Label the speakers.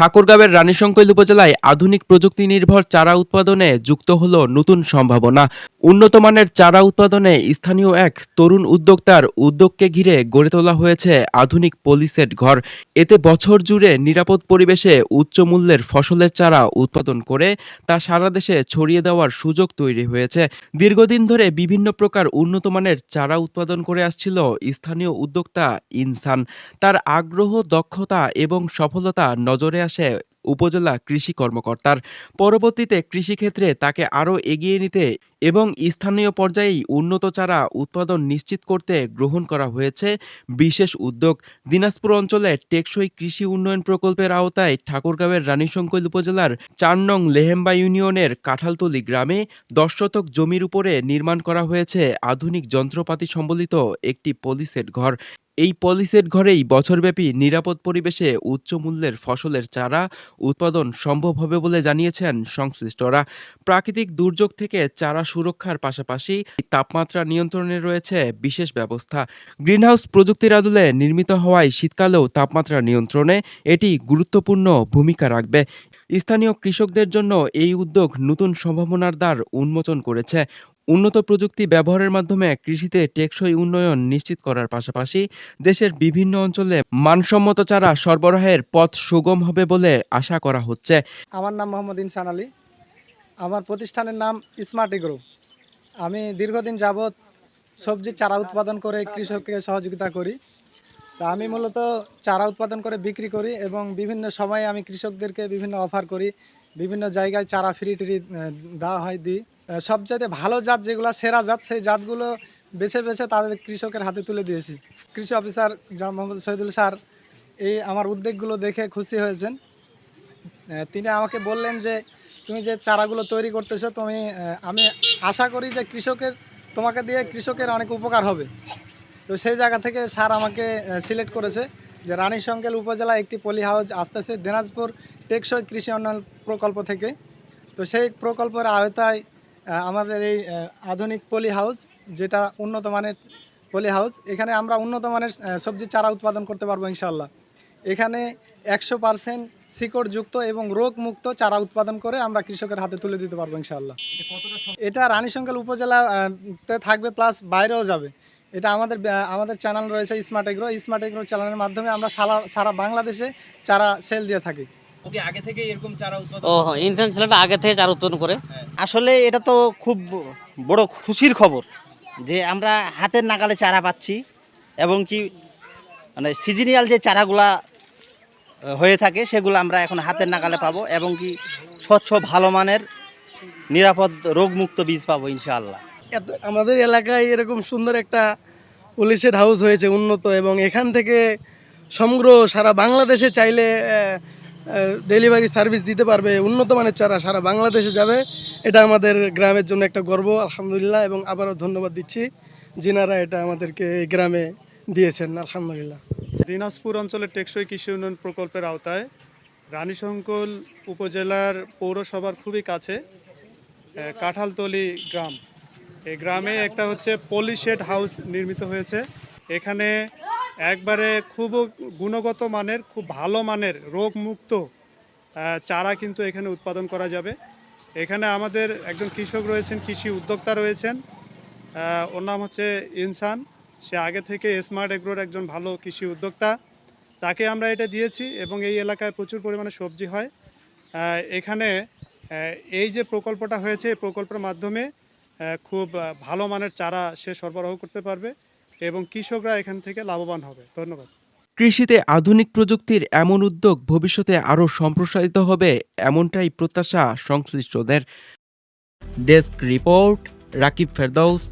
Speaker 1: ঠাকুরগাঁওয়ের রানীশংকৈল উপজেলায় আধুনিক প্রযুক্তি নির্ভর চারা উৎপাদনে যুক্ত হল নতুন সম্ভাবনা। উন্নত মানের চারা উৎপাদনে স্থানীয় এক তরুণ উদ্যোক্তার উদ্যোগকে ঘিরে গড়ে তোলা হয়েছে আধুনিক পলিসেট ঘর। এতে বছর জুড়ে নিরাপদ পরিবেশে উচ্চ মূল্যের ফসলের চারা উৎপাদন করে তা সারা দেশে ছড়িয়ে দেওয়ার সুযোগ তৈরি হয়েছে। দীর্ঘদিন ধরে বিভিন্ন প্রকার উন্নত মানের চারা উৎপাদন করে আসছিল স্থানীয় উদ্যোক্তা ইনসান। তার আগ্রহ, দক্ষতা এবং সফলতা নজরে আসে উপজেলা কৃষি কর্মকর্তার। পরবর্তীতে কৃষিক্ষেত্রে তাকে আরও এগিয়ে নিতে এবং স্থানীয় পর্যায়েই উন্নত চারা উৎপাদন নিশ্চিত করতে গ্রহণ করা হয়েছে বিশেষ উদ্যোগ। দিনাজপুর অঞ্চলে টেকসই কৃষি উন্নয়ন প্রকল্পের আওতায় ঠাকুরগাঁওয়ের রানীশংকৈল উপজেলার ৪ নং লেহেম্বা ইউনিয়নের কাঁঠালতলী গ্রামে ১০ শতক জমির উপরে নির্মাণ করা হয়েছে আধুনিক যন্ত্রপাতি সম্বলিত একটি পলিসেট ঘর। এই পলিসেট ঘরেই বছরব্যাপী নিরাপদ পরিবেশে উচ্চ মূল্যের ফসলের চারা উৎপাদন সম্ভব হবে বলে জানিয়েছেন সংশ্লিষ্টরা। প্রাকৃতিক দুর্যোগ থেকে চারা সুরক্ষার পাশাপাশি তাপমাত্রা নিয়ন্ত্রণে রয়েছে বিশেষ ব্যবস্থা। গ্রিনহাউস প্রযুক্তির আদলে নির্মিত হওয়ায় শীতকালেও তাপমাত্রা নিয়ন্ত্রণে এটি গুরুত্বপূর্ণ ভূমিকা রাখবে। স্থানীয় কৃষকদের জন্য এই উদ্যোগ নতুন সম্ভাবনার দ্বার উন্মোচন করেছে। উন্নত প্রযুক্তি ব্যবহারের মাধ্যমে কৃষিতে টেকসই উন্নয়ন নিশ্চিত করার পাশাপাশি দেশের বিভিন্ন অঞ্চলে মানসম্মত চারা সরবরাহের পথ সুগম হবে বলে আশা করা হচ্ছে।
Speaker 2: আমার নাম মোহাম্মদ ইনসান আলী। আমার প্রতিষ্ঠানের নাম স্মার্ট এগ্রো। আমি দীর্ঘদিন যাবৎ সবজির চারা উৎপাদন করে কৃষককে সহযোগিতা করি। তা আমি মূলত চারা উৎপাদন করে বিক্রি করি এবং বিভিন্ন সময়ে আমি কৃষকদেরকে বিভিন্ন অফার করি। বিভিন্ন জায়গায় চারা ফ্রি টিরি দেওয়া হয়, দিই। সবচাইতে ভালো জাত যেগুলো সেরা জাত, সেই জাতগুলো বেছে বেছে তাদের কৃষকের হাতে তুলে দিয়েছি। কৃষি অফিসার জনাব মোহাম্মদ শহীদুল স্যার এই আমার উদ্যোগগুলো দেখে খুশি হয়েছেন। তিনি আমাকে বললেন যে তুমি যে চারাগুলো তৈরি করতেছো আমি আশা করি যে তোমাকে দিয়ে কৃষকের অনেক উপকার হবে। তো সেই জায়গা থেকে স্যার আমাকে সিলেক্ট করেছে যে রানীশংকৈল উপজেলায় একটি পলি হাউস আসতেছে দিনাজপুর টেকসই কৃষি উন্নয়ন প্রকল্প থেকে। তো সেই প্রকল্পের আওতায় আমাদের এই আধুনিক পলি হাউস, যেটা উন্নত মানের পলি হাউস, এখানে আমরা উন্নত মানের সবজির চারা উৎপাদন করতে পারবো ইনশাআল্লাহ। এখানে 100% শিকড়যুক্ত এবং রোগমুক্ত চারা উৎপাদন করে আমরা কৃষকের হাতে তুলে দিতে পারবো ইনশাআল্লাহ। এটা রানীশংকৈল উপজেলাতে থাকবে, প্লাস বাইরেও যাবে। এটা আমাদের চ্যানেল রয়েছে স্মার্ট এগ্রো চ্যানেলের মাধ্যমে আমরা সারা বাংলাদেশে চারা সেল দিয়ে থাকি।
Speaker 1: আগে থেকে এরকম চারা উৎপাদন
Speaker 3: ইনসান ছেলেটা আগে থেকে চারা উৎপাদন করে।
Speaker 1: হ্যাঁ।
Speaker 3: আসলে এটা তো খুব বড় খুশির খবর যে আমরা হাতের নাগালে চারা পাচ্ছি এবং কি মানে সিজনিয়াল যে চারাগুলা হয়ে থাকে সেগুলো আমরা এখন হাতের নাগালে পাবো এবং কি স্বচ্ছ ভালো মানের নিরাপদ রোগমুক্ত বীজ পাবো ইনশাআল্লাহ।
Speaker 2: আমাদের এলাকায় এরকম সুন্দর একটা পলিসেট হাউস হয়েছে উন্নত, এবং এখান থেকে সমগ্র সারা বাংলাদেশে চাইলে ডেলিভারি সার্ভিস দিতে পারবে। উন্নত মানের চারা সারা বাংলাদেশে যাবে। এটা আমাদের গ্রামের জন্য একটা গর্ব, আলহামদুলিল্লাহ। এবং আবারও ধন্যবাদ দিচ্ছি যিনারা এটা আমাদেরকে এই গ্রামে দিয়েছেন, আলহামদুলিল্লাহ।
Speaker 4: দিনাজপুর অঞ্চলের টেকসই কৃষি উন্নয়ন প্রকল্পের আওতায় রানীশংকৈল উপজেলার পৌরসভার খুবই কাছে কাঁঠালতলী গ্রাম, এই গ্রামে একটা হচ্ছে পলিশেড হাউস নির্মিত হয়েছে। এখানে একবারে খুব গুণগত মানের, খুব ভালো মানের রোগমুক্ত চারা কিন্তু এখানে উৎপাদন করা যাবে। এখানে আমাদের একজন কৃষক রয়েছেন, কৃষি উদ্যোক্তা রয়েছেন, ওর নাম হচ্ছে ইনসান। সে আগে থেকে স্মার্ট এগ্রোর একজন ভালো কৃষি উদ্যোক্তা, তাকে আমরা এটা দিয়েছি এবং এই এলাকায় প্রচুর পরিমাণে সবজি হয়। এখানে এই যে প্রকল্পটা হয়েছে, এই প্রকল্পের মাধ্যমে খুব ভালো মানের চারা সে সরবরাহ করতে পারবে এবং কৃষকরা এখান থেকে লাভবান হবে। ধন্যবাদ।
Speaker 1: কৃষিতে আধুনিক প্রযুক্তির এমন উদ্যোগ ভবিষ্যতে আরও সম্প্রসারিত হবে, এমনটাই প্রত্যাশা সংশ্লিষ্টদের। Desk report, Rakib Ferdous,